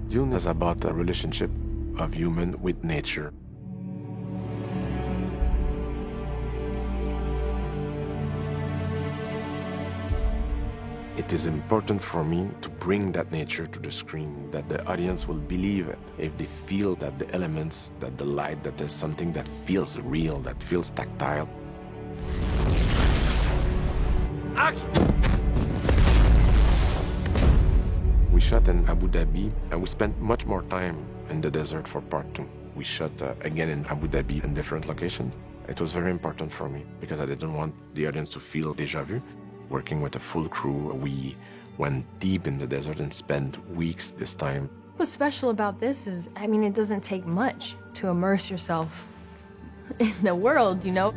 Dune is about the relationship of human with nature. It is important for me to bring that nature to the screen, that the audience will believe it if they feel that the elements, that the light, that there's something that feels real, that feels tactile. Action! We shot in Abu Dhabi, and we spent much more time in the desert for part 2. We shot again in Abu Dhabi in different locations. It was very important for me because I didn't want the audience to feel déjà vu. Working with a full crew, we went deep in the desert and spent weeks this time. What's special about this is, I mean, it doesn't take much to immerse yourself in the world, you know?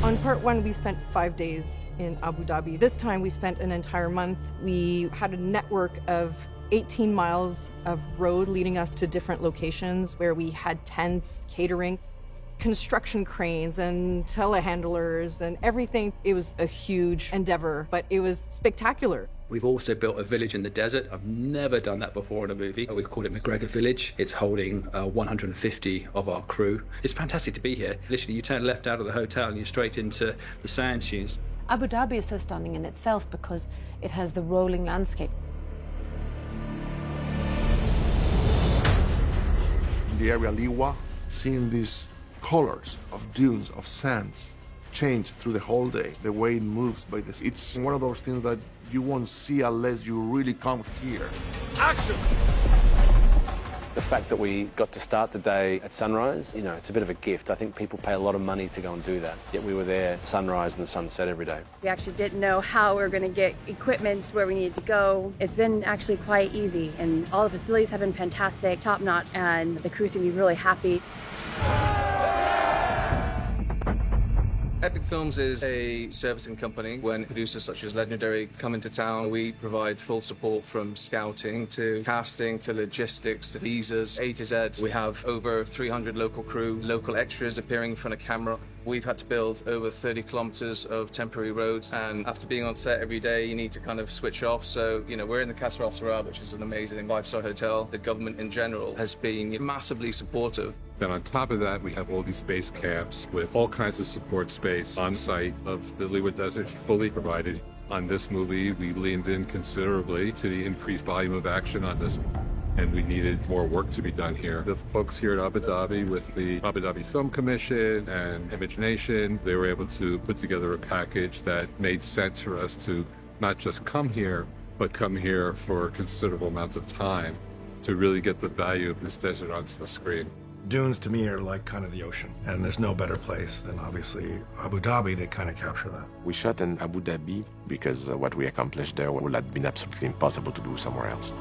On part 1, we spent 5 days in Abu Dhabi. This time we spent an entire month. We had a network of 18 miles of road leading us to different locations where we had tents, catering, construction cranes and telehandlers and everything. It was a huge endeavor, but it was spectacular. We've also built a village in the desert. I've never done that before in a movie. We've called it McGregor Village. It's holding 150 of our crew. It's fantastic to be here. Literally, you turn left out of the hotel and you're straight into the sand dunes. Abu Dhabi is so stunning in itself because it has the rolling landscape. In the area Liwa, seeing these colors of dunes, of sands, change through the whole day, the way it moves by this. It's one of those things that you won't see unless you really come here. Action! The fact that we got to start the day at sunrise, you know, it's a bit of a gift. I think people pay a lot of money to go and do that. Yet we were there at sunrise and the sunset every day. We actually didn't know how we were going to get equipment where we needed to go. It's been actually quite easy, and all the facilities have been fantastic, top-notch, and the crew seem to be really happy. Epic Films is a servicing company. When producers such as Legendary come into town, we provide full support from scouting to casting to logistics to visas, A to Z. We have over 300 local crew, local extras appearing in front of camera. We've had to build over 30 kilometers of temporary roads, and after being on set every day, you need to kind of switch off. So, you know, we're in the Casa Al Sarab, which is an amazing five-star hotel. The government in general has been massively supportive. Then on top of that, we have all these base camps with all kinds of support space on site of the Liwa Desert fully provided. On this movie, we leaned in considerably to the increased volume of action on this, and we needed more work to be done here. The folks here at Abu Dhabi with the Abu Dhabi Film Commission and Image Nation, they were able to put together a package that made sense for us to not just come here, but come here for a considerable amount of time to really get the value of this desert onto the screen. Dunes to me are like kind of the ocean, and there's no better place than obviously Abu Dhabi to kind of capture that. We shot in Abu Dhabi because what we accomplished there would have been absolutely impossible to do somewhere else.